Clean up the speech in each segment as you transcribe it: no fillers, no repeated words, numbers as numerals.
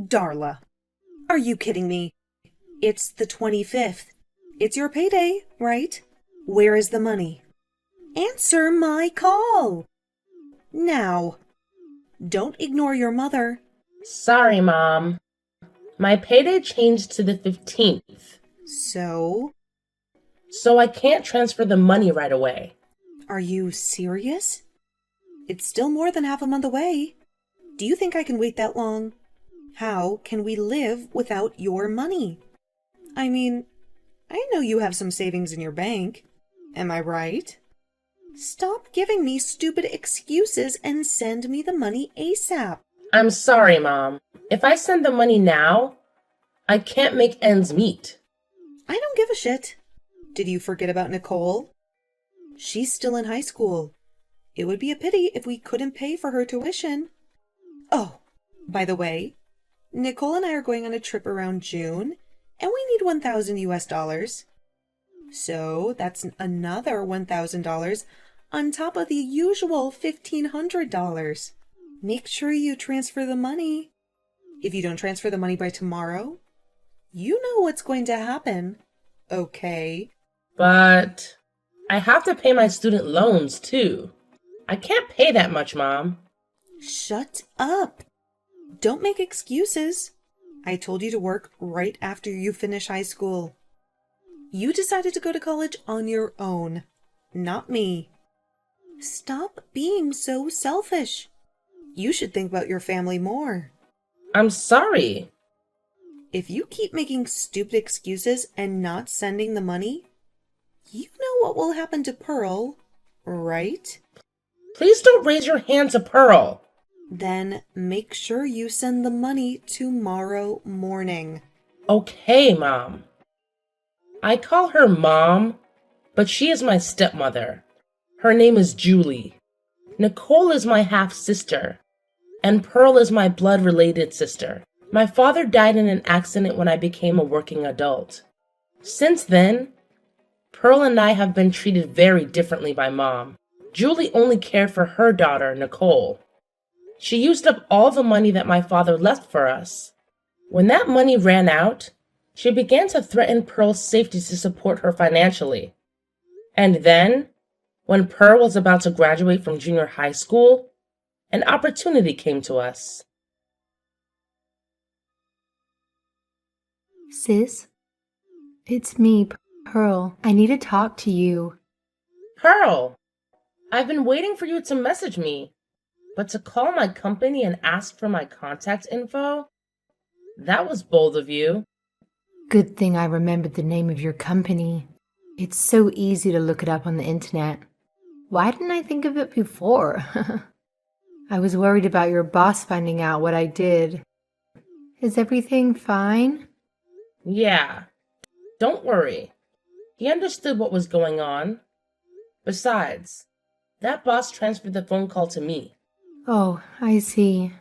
Darla, are you kidding me? It's the 25th. It's your payday, right? Where is the money? Answer my call! Now. Don't ignore your mother. Sorry, Mom. My payday changed to the 15th, So, so I can't transfer the money right away. are you serious? It's still more than half a month away. Do you think I can wait that long? How can we live without your money? I mean, I know you have some savings in your bank. Am I right? Stop giving me stupid excuses and send me the money ASAP. I'm sorry, Mom. If I send the money now, I can't make ends meet. I don't give a shit. Did you forget about Nicole? She's still in high school. It would be a pity if we couldn't pay for her tuition. Oh, by the way, Nicole and I are going on a trip around June, and we need 1,000 US dollars. So that's another $1,000 on top of the usual $1,500. Make sure you transfer the money. If you don't transfer the money by tomorrow, you know what's going to happen. Okay? But I have to pay my student loans, too. I can't pay that much, Mom. Shut up. Don't make excuses. I told you to work right after you finish high school. You decided to go to college on your own, not me. Stop being so selfish. You should think about your family more. I'm sorry. If you keep making stupid excuses and not sending the money, you know what will happen to Pearl, right? Please don't raise your hand to Pearl. Then make sure you send the money tomorrow morning. Okay, Mom. I call her Mom, but she is my stepmother. Her name is Julie. Nicole is my half-sister, and Pearl is my blood-related sister. My father died in an accident when I became a working adult. Since then, Pearl and I have been treated very differently by Mom. Julie only cared for her daughter, Nicole. She used up all the money that my father left for us. When that money ran out, she began to threaten Pearl's safety to support her financially. And then, when Pearl was about to graduate from junior high school, an opportunity came to us. Sis, it's me, Pearl. I need to talk to you. Pearl, I've been waiting for you to message me, but to call my company and ask for my contact info? That was bold of you. Good thing I remembered the name of your company. It's so easy to look it up on the internet. Why didn't I think of it before? I was worried about your boss finding out what I did. Is everything fine? Yeah, don't worry. He understood what was going on. Besides, that boss transferred the phone call to me. Oh, I see.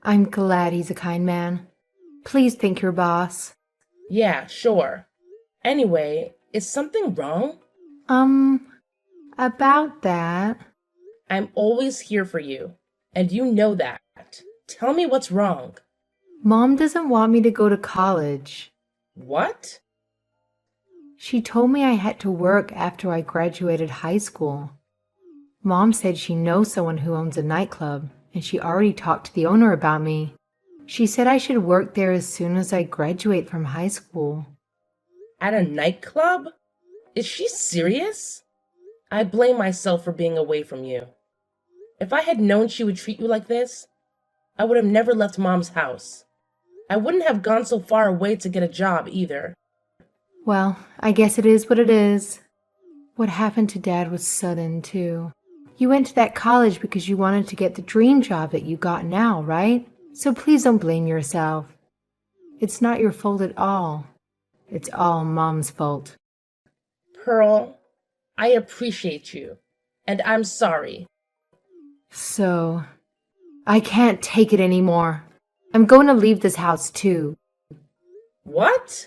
I'm glad he's a kind man. Please thank your boss. Yeah, sure. Anyway, is something wrong? About that. I'm always here for you, and you know that. Tell me what's wrong. Mom doesn't want me to go to college. What? She told me I had to work after I graduated high school. Mom said she knows someone who owns a nightclub, and she already talked to the owner about me. She said I should work there as soon as I graduate from high school. At a nightclub? Is she serious? I blame myself for being away from you. If I had known she would treat you like this, I would have never left Mom's house. I wouldn't have gone so far away to get a job either. Well, I guess it is what it is. What happened to Dad was sudden, too. You went to that college because you wanted to get the dream job that you got now, right? So please don't blame yourself. It's not your fault at all. It's all Mom's fault. Pearl, I appreciate you, and I'm sorry. So, I can't take it anymore. I'm going to leave this house too. What?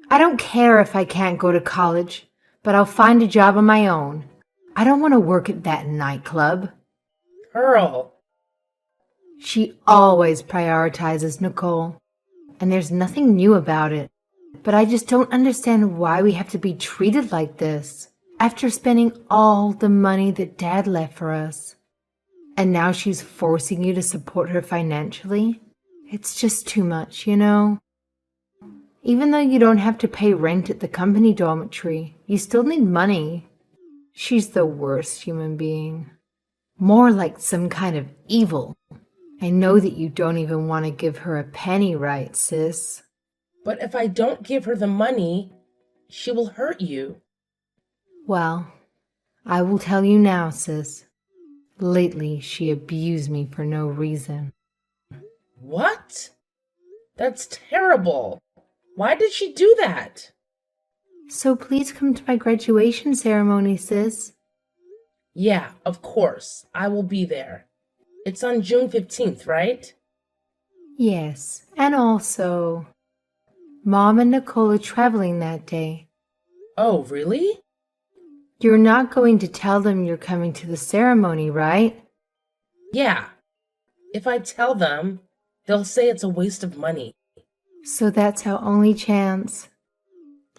I don't care if I can't go to college, but I'll find a job on my own. I don't want to work at that nightclub. Pearl. She always prioritizes Nicole, and there's nothing new about it. But I just don't understand why we have to be treated like this after spending all the money that Dad left for us. And now she's forcing you to support her financially? It's just too much, you know? Even though you don't have to pay rent at the company dormitory, you still need money. She's the worst human being. More like some kind of evil. I know that you don't even want to give her a penny, right, sis? But if I don't give her the money, she will hurt you. Well, I will tell you now, sis. Lately, she abused me for no reason. What? That's terrible. Why did she do that? So please come to my graduation ceremony, sis. Yeah, of course. I will be there. It's on June 15th, right? Yes, and also, Mom and Nicole are traveling that day. Oh, really? You're not going to tell them you're coming to the ceremony, right? Yeah. If I tell them, they'll say it's a waste of money. So that's our only chance.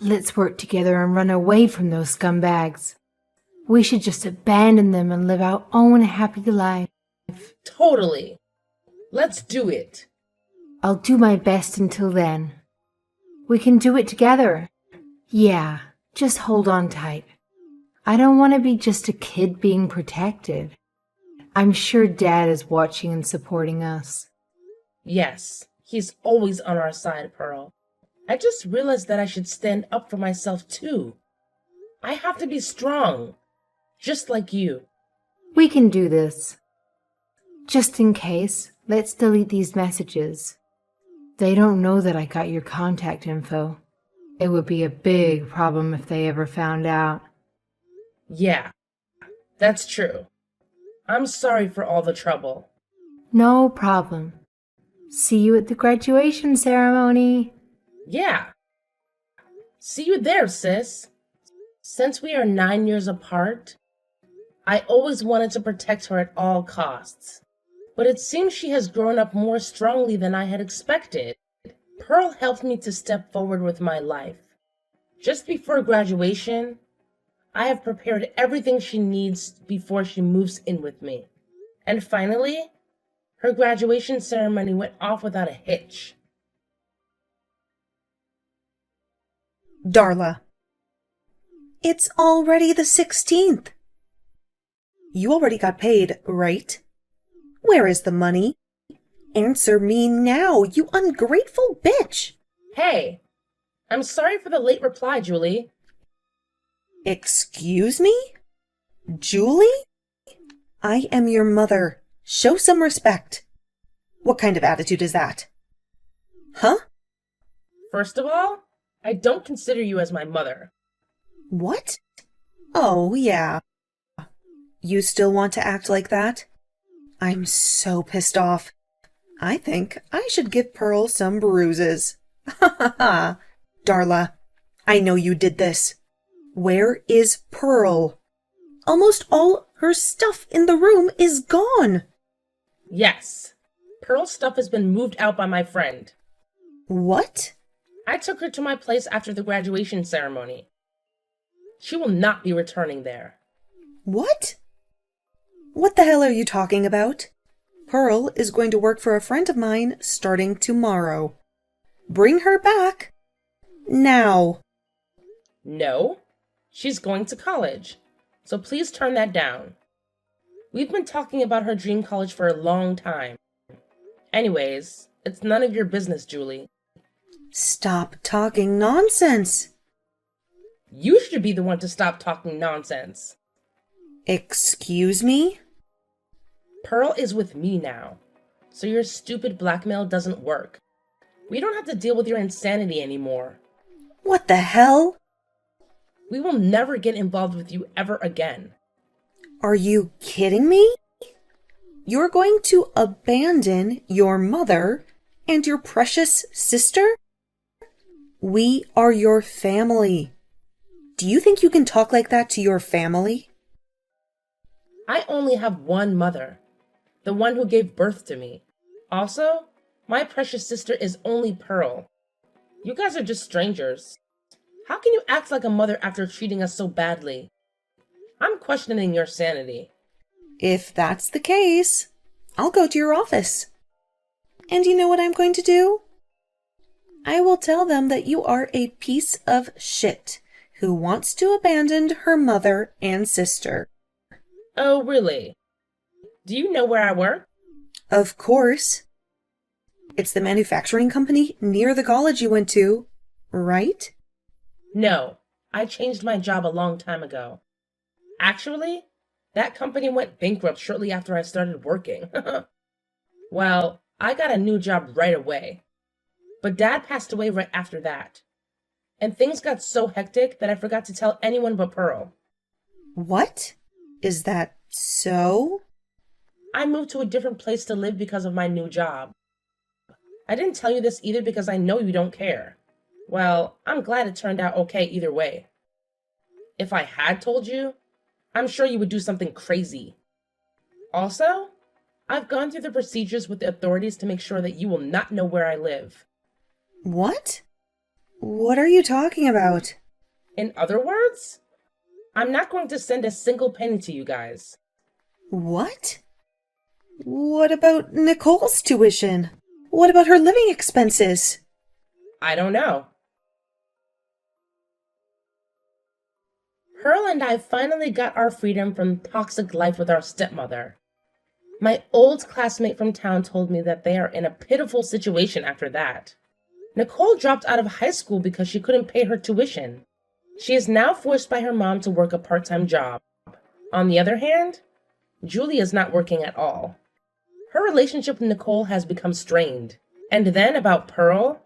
Let's work together and run away from those scumbags. We should just abandon them and live our own happy life. Totally. Let's do it. I'll do my best until then. We can do it together. Yeah, just hold on tight. I don't want to be just a kid being protected. I'm sure Dad is watching and supporting us. Yes, he's always on our side, Pearl. I just realized that I should stand up for myself too. I have to be strong, just like you. We can do this. Just in case, let's delete these messages. They don't know that I got your contact info. It would be a big problem if they ever found out. Yeah, that's true. I'm sorry for all the trouble. No problem. See you at the graduation ceremony. Yeah. See you there, sis. Since we are 9 years apart, I always wanted to protect her at all costs. But it seems she has grown up more strongly than I had expected. Pearl helped me to step forward with my life. Just before graduation, I have prepared everything she needs before she moves in with me. And finally, her graduation ceremony went off without a hitch. Darla, it's already the 16th. You already got paid, right? Where is the money? Answer me now, you ungrateful bitch! Hey, I'm sorry for the late reply, Julie. Excuse me? Julie? I am your mother. Show some respect. What kind of attitude is that? Huh? First of all, I don't consider you as my mother. What? Oh, yeah. You still want to act like that? I'm so pissed off. I think I should give Pearl some bruises. Ha ha ha. Darla, I know you did this. Where is Pearl? Almost all her stuff in the room is gone. Yes, Pearl's stuff has been moved out by my friend. What? I took her to my place after the graduation ceremony. She will not be returning there. What? What the hell are you talking about? Pearl is going to work for a friend of mine starting tomorrow. Bring her back. Now. No, she's going to college, so please turn that down. We've been talking about her dream college for a long time. Anyways, it's none of your business, Julie. Stop talking nonsense. You should be the one to stop talking nonsense. Excuse me? Pearl is with me now, so your stupid blackmail doesn't work. We don't have to deal with your insanity anymore. What the hell? We will never get involved with you ever again. Are you kidding me? You're going to abandon your mother and your precious sister? We are your family. Do you think you can talk like that to your family? I only have one mother, the one who gave birth to me. Also, my precious sister is only Pearl. You guys are just strangers. How can you act like a mother after treating us so badly? I'm questioning your sanity. If that's the case, I'll go to your office. And you know what I'm going to do? I will tell them that you are a piece of shit who wants to abandon her mother and sister. Oh, really? Do you know where I work? Of course. It's the manufacturing company near the college you went to, right? No, I changed my job a long time ago. Actually, that company went bankrupt shortly after I started working. Well, I got a new job right away. But Dad passed away right after that. And things got so hectic that I forgot to tell anyone but Pearl. What? Is that so? I moved to a different place to live because of my new job. I didn't tell you this either because I know you don't care. Well, I'm glad it turned out okay either way. If I had told you, I'm sure you would do something crazy. Also, I've gone through the procedures with the authorities to make sure that you will not know where I live. What? What are you talking about? In other words, I'm not going to send a single penny to you guys. What? What about Nicole's tuition? What about her living expenses? I don't know. Pearl and I finally got our freedom from toxic life with our stepmother. My old classmate from town told me that they are in a pitiful situation after that. Nicole dropped out of high school because she couldn't pay her tuition. She is now forced by her mom to work a part-time job. On the other hand, Julie is not working at all. Her relationship with Nicole has become strained. And then about Pearl,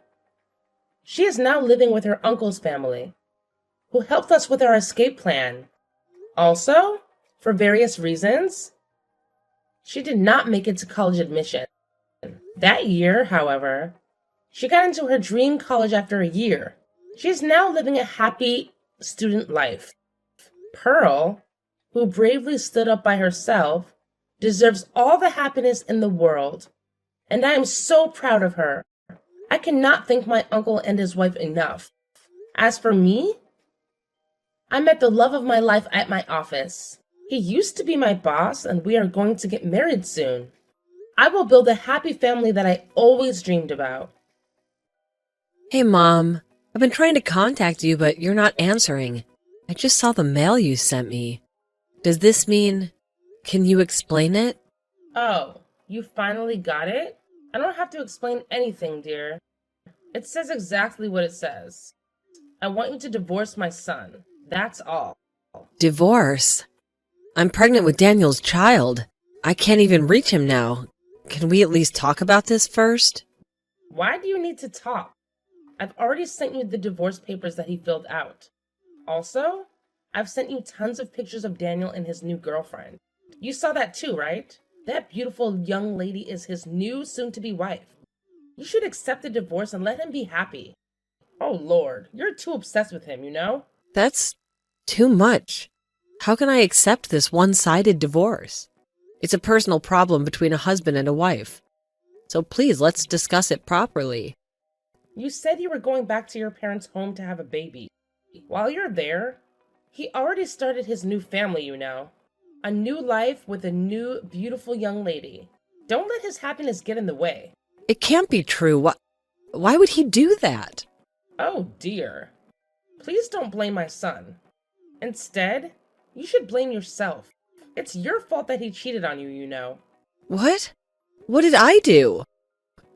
she is now living with her uncle's family, who helped us with our escape plan. Also, for various reasons, she did not make it to college admission. That year, however, she got into her dream college after a year. She is now living a happy student life. Pearl, who bravely stood up by herself, deserves all the happiness in the world, and I am so proud of her. I cannot thank my uncle and his wife enough. As for me, I met the love of my life at my office. He used to be my boss, and we are going to get married soon. I will build a happy family that I always dreamed about. Hey, Mom. I've been trying to contact you, but you're not answering. I just saw the mail you sent me. Does this mean... Can you explain it? Oh, you finally got it? I don't have to explain anything, dear. It says exactly what it says. I want you to divorce my son. That's all. Divorce? I'm pregnant with Daniel's child. I can't even reach him now. Can we at least talk about this first? Why do you need to talk? I've already sent you the divorce papers that he filled out. Also, I've sent you tons of pictures of Daniel and his new girlfriend. You saw that too, right? That beautiful young lady is his new soon-to-be wife. You should accept the divorce and let him be happy. Oh Lord, you're too obsessed with him, you know? That's too much. How can I accept this one-sided divorce? It's a personal problem between a husband and a wife. So please, let's discuss it properly. You said you were going back to your parents' home to have a baby. While you're there, he already started his new family, you know. A new life with a new, beautiful young lady. Don't let his happiness get in the way. It can't be true. Why would he do that? Oh dear. Please don't blame my son. Instead, you should blame yourself. It's your fault that he cheated on you, you know. What? What did I do?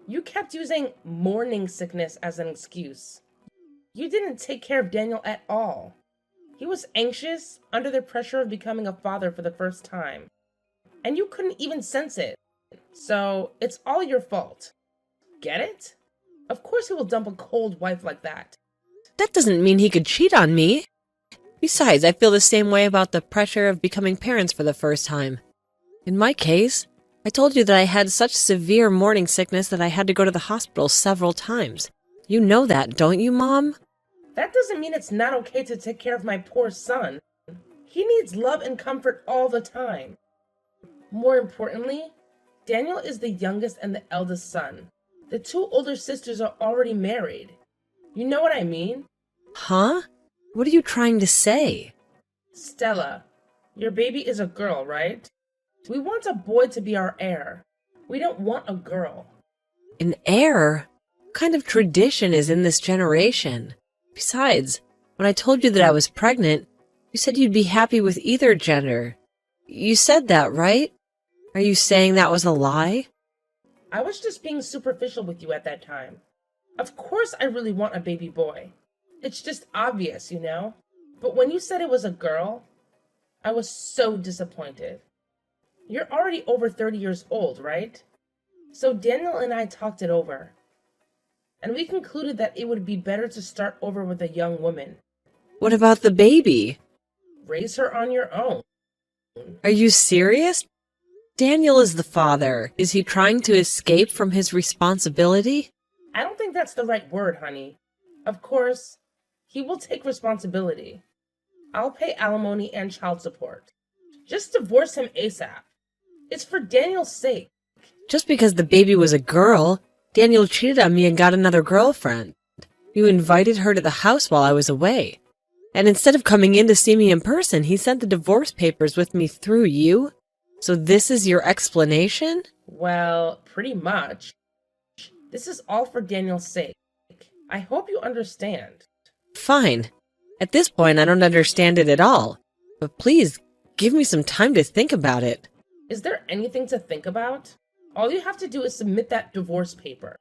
You kept using morning sickness as an excuse. You didn't take care of Daniel at all. He was anxious, under the pressure of becoming a father for the first time. And you couldn't even sense it. So, it's all your fault. Get it? Of course he will dump a cold wife like that. That doesn't mean he could cheat on me. Besides, I feel the same way about the pressure of becoming parents for the first time. In my case, I told you that I had such severe morning sickness that I had to go to the hospital several times. You know that, don't you, Mom? That doesn't mean it's not okay to take care of my poor son. He needs love and comfort all the time. More importantly, Daniel is the youngest and the eldest son. The two older sisters are already married. You know what I mean? Huh? What are you trying to say? Stella, your baby is a girl, right? We want a boy to be our heir. We don't want a girl. An heir? What kind of tradition is in this generation? Besides, when I told you that I was pregnant, you said you'd be happy with either gender. You said that, right? Are you saying that was a lie? I was just being superficial with you at that time. Of course I really want a baby boy. It's just obvious, you know? But when you said it was a girl, I was so disappointed. You're already over 30 years old, right? So Daniel and I talked it over. And we concluded that it would be better to start over with a young woman. What about the baby? Raise her on your own. Are you serious? Daniel is the father. Is he trying to escape from his responsibility? I don't think that's the right word, honey. Of course, he will take responsibility. I'll pay alimony and child support. Just divorce him ASAP. It's for Daniel's sake. Just because the baby was a girl, Daniel cheated on me and got another girlfriend. You invited her to the house while I was away. And instead of coming in to see me in person, he sent the divorce papers with me through you? So this is your explanation? Well, pretty much. This is all for Daniel's sake. I hope you understand. Fine. At this point, I don't understand it at all. But please, give me some time to think about it. Is there anything to think about? All you have to do is submit that divorce paper.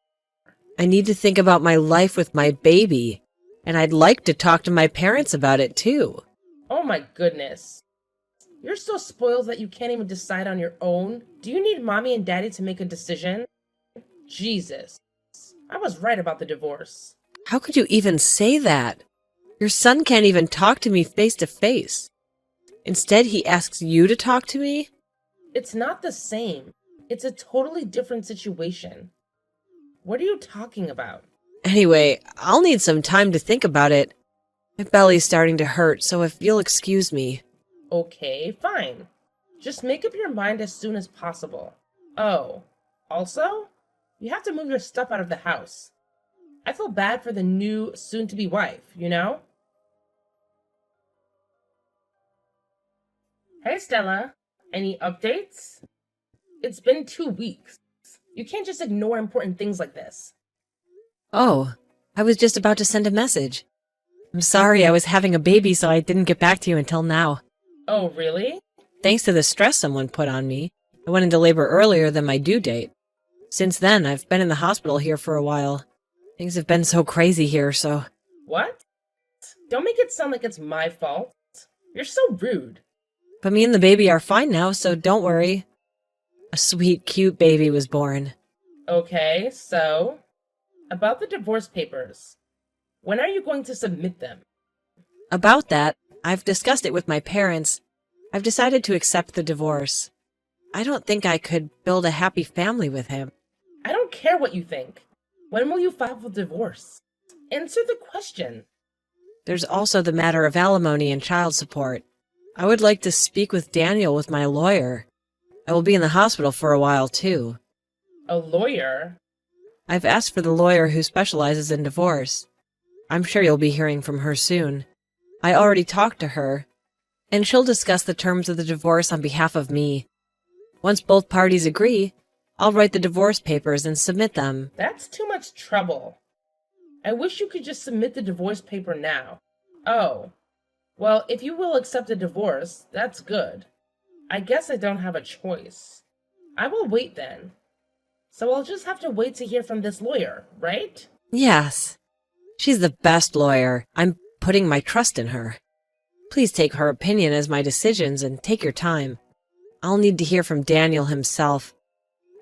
I need to think about my life with my baby. And I'd like to talk to my parents about it too. Oh my goodness. You're so spoiled that you can't even decide on your own. Do you need mommy and daddy to make a decision? Jesus. I was right about the divorce. How could you even say that? Your son can't even talk to me face to face. Instead, he asks you to talk to me? It's not the same. It's a totally different situation. What are you talking about? Anyway, I'll need some time to think about it. My belly's starting to hurt, so if you'll excuse me. Okay, fine. Just make up your mind as soon as possible. Oh, also, you have to move your stuff out of the house. I feel bad for the new, soon-to-be wife, you know? Hey, Stella. Any updates? It's been 2 weeks. You can't just ignore important things like this. Oh, I was just about to send a message. I'm sorry I was having a baby, so I didn't get back to you until now. Oh, really? Thanks to the stress someone put on me, I went into labor earlier than my due date. Since then, I've been in the hospital here for a while. Things have been so crazy here, so... What? Don't make it sound like it's my fault. You're so rude. But me and the baby are fine now, so don't worry. A sweet, cute baby was born. Okay, so... About the divorce papers. When are you going to submit them? About that, I've discussed it with my parents. I've decided to accept the divorce. I don't think I could build a happy family with him. I don't care what you think. When will you file for divorce? Answer the question. There's also the matter of alimony and child support. I would like to speak with Daniel with my lawyer. I will be in the hospital for a while, too. A lawyer? I've asked for the lawyer who specializes in divorce. I'm sure you'll be hearing from her soon. I already talked to her, and she'll discuss the terms of the divorce on behalf of me. Once both parties agree, I'll write the divorce papers and submit them. That's too much trouble. I wish you could just submit the divorce paper now. Oh, well, if you will accept a divorce, that's good. I guess I don't have a choice. I will wait then. So I'll just have to wait to hear from this lawyer, right? Yes. She's the best lawyer. I'm putting my trust in her. Please take her opinion as my decisions and take your time. I'll need to hear from Daniel himself.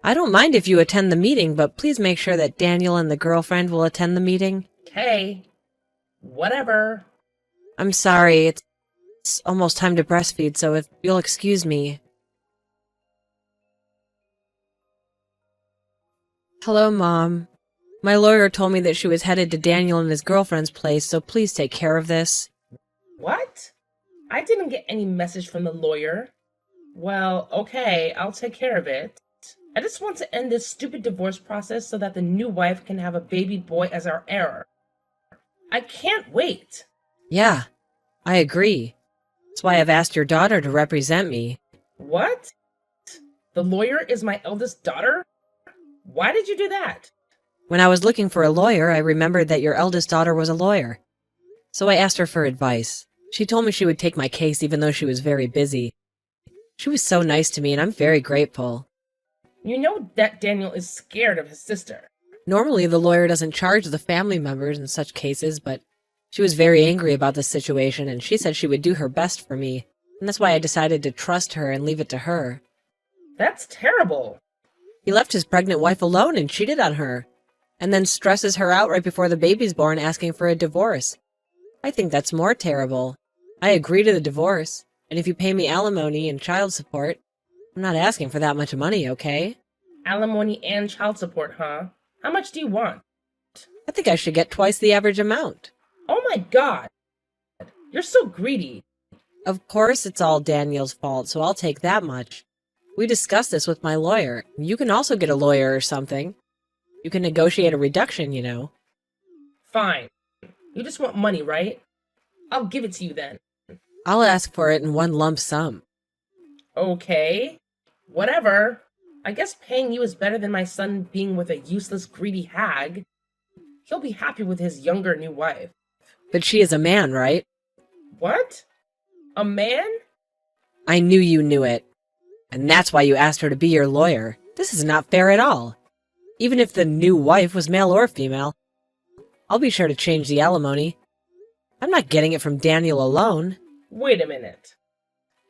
I don't mind if you attend the meeting, but please make sure that Daniel and the girlfriend will attend the meeting. Okay. Whatever. I'm sorry, it's almost time to breastfeed, so if you'll excuse me. Hello, Mom. My lawyer told me that she was headed to Daniel and his girlfriend's place, so please take care of this. What? I didn't get any message from the lawyer. Well, okay, I'll take care of it. I just want to end this stupid divorce process so that the new wife can have a baby boy as our heir. I can't wait. Yeah, I agree. That's why I've asked your daughter to represent me. What? The lawyer is my eldest daughter? Why did you do that? When I was looking for a lawyer, I remembered that your eldest daughter was a lawyer. So I asked her for advice. She told me she would take my case even though she was very busy. She was so nice to me, and I'm very grateful. You know that Daniel is scared of his sister. Normally, the lawyer doesn't charge the family members in such cases, but she was very angry about the situation, and she said she would do her best for me, and that's why I decided to trust her and leave it to her. That's terrible. He left his pregnant wife alone and cheated on her, and then stresses her out right before the baby's born asking for a divorce. I think that's more terrible. I agree to the divorce, and if you pay me alimony and child support, I'm not asking for that much money, okay? Alimony and child support, huh? How much do you want? I think I should get twice the average amount. Oh my God! You're so greedy. Of course it's all Daniel's fault, so I'll take that much. We discussed this with my lawyer. You can also get a lawyer or something. You can negotiate a reduction, you know. Fine. You just want money, right? I'll give it to you then. I'll ask for it in one lump sum. Okay. Whatever. I guess paying you is better than my son being with a useless, greedy hag. He'll be happy with his younger new wife. But she is a man, right? What? A man? I knew you knew it. And that's why you asked her to be your lawyer. This is not fair at all. Even if the new wife was male or female, I'll be sure to change the alimony. I'm not getting it from Daniel alone. Wait a minute.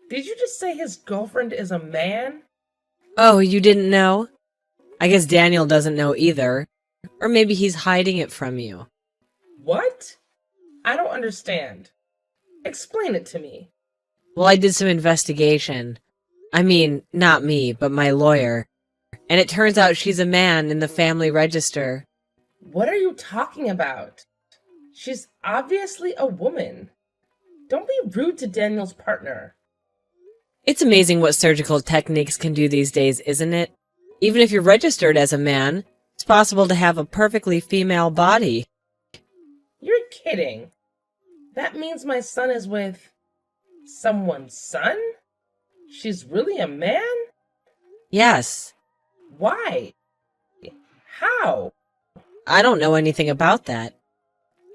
Did you just say his girlfriend is a man? Oh, you didn't know? I guess Daniel doesn't know either. Or maybe he's hiding it from you. What? I don't understand. Explain it to me. Well, I did some investigation. I mean, not me, but my lawyer. And it turns out she's a man in the family register. What are you talking about? She's obviously a woman. Don't be rude to Daniel's partner. It's amazing what surgical techniques can do these days, isn't it? Even if you're registered as a man, it's possible to have a perfectly female body. You're kidding. That means my son is with someone's son? She's really a man? Yes. Why? How? I don't know anything about that.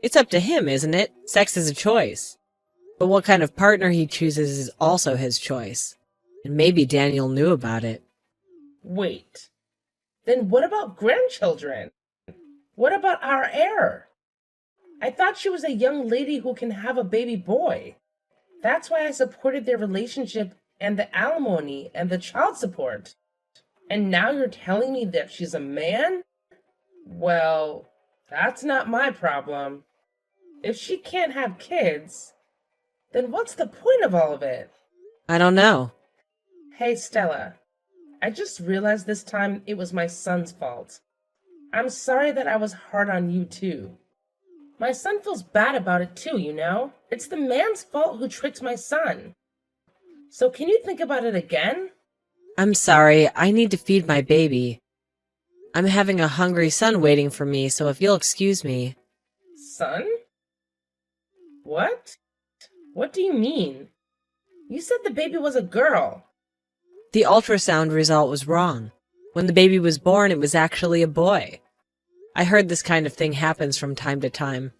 It's up to him, isn't it? Sex is a choice. But what kind of partner he chooses is also his choice. And maybe Daniel knew about it. Wait. Then what about grandchildren? What about our heir? I thought she was a young lady who can have a baby boy. That's why I supported their relationship and the alimony and the child support. And now you're telling me that she's a man? Well, that's not my problem. If she can't have kids, then what's the point of all of it? I don't know. Hey, Stella. I just realized this time it was my son's fault. I'm sorry that I was hard on you, too. My son feels bad about it, too, you know? It's the man's fault who tricked my son. So can you think about it again? I'm sorry, I need to feed my baby. I'm having a hungry son waiting for me, so if you'll excuse me. Son? What? What do you mean? You said the baby was a girl. The ultrasound result was wrong. When the baby was born, it was actually a boy. I heard this kind of thing happens from time to time.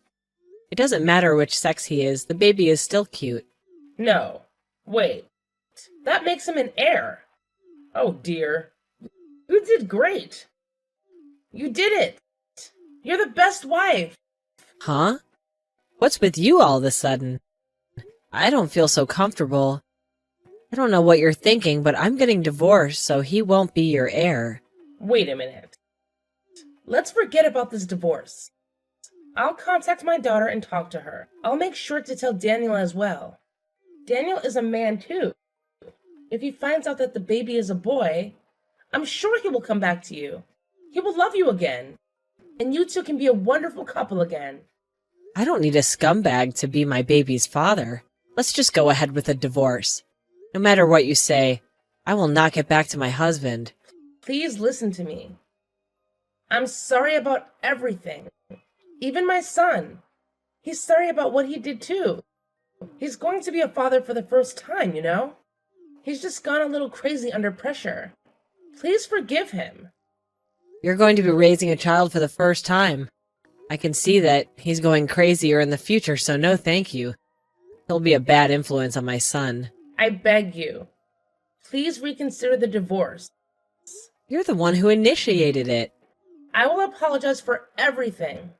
It doesn't matter which sex he is, the baby is still cute. No. Wait. That makes him an heir. Oh dear. You did great. You did it. You're the best wife. Huh? What's with you all of a sudden? I don't feel so comfortable. I don't know what you're thinking, but I'm getting divorced, so he won't be your heir. Wait a minute. Let's forget about this divorce. I'll contact my daughter and talk to her. I'll make sure to tell Daniel as well. Daniel is a man too. If he finds out that the baby is a boy, I'm sure he will come back to you. He will love you again. And you two can be a wonderful couple again. I don't need a scumbag to be my baby's father. Let's just go ahead with a divorce. No matter what you say, I will not get back to my husband. Please listen to me. I'm sorry about everything. Even my son. He's sorry about what he did too. He's going to be a father for the first time, you know? He's just gone a little crazy under pressure. Please forgive him. You're going to be raising a child for the first time. I can see that he's going crazier in the future, so no thank you. He'll be a bad influence on my son. I beg you. Please reconsider the divorce. You're the one who initiated it. I will apologize for everything.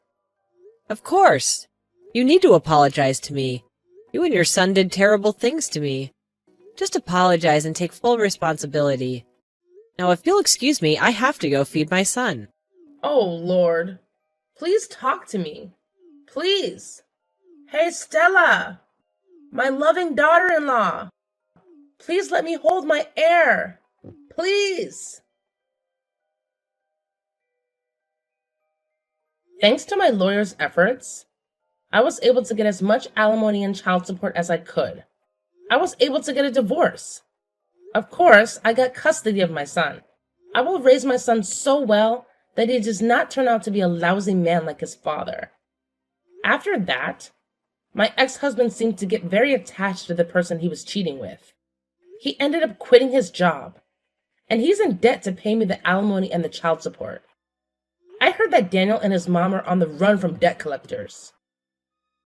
Of course. You need to apologize to me. You and your son did terrible things to me. Just apologize and take full responsibility. Now, if you'll excuse me, I have to go feed my son. Oh, Lord. Please talk to me. Please. Hey, Stella. My loving daughter-in-law. Please let me hold my heir. Please. Thanks to my lawyer's efforts, I was able to get as much alimony and child support as I could. I was able to get a divorce. Of course, I got custody of my son. I will raise my son so well that he does not turn out to be a lousy man like his father. After that, my ex-husband seemed to get very attached to the person he was cheating with. He ended up quitting his job, and he's in debt to pay me the alimony and the child support. I heard that Daniel and his mom are on the run from debt collectors.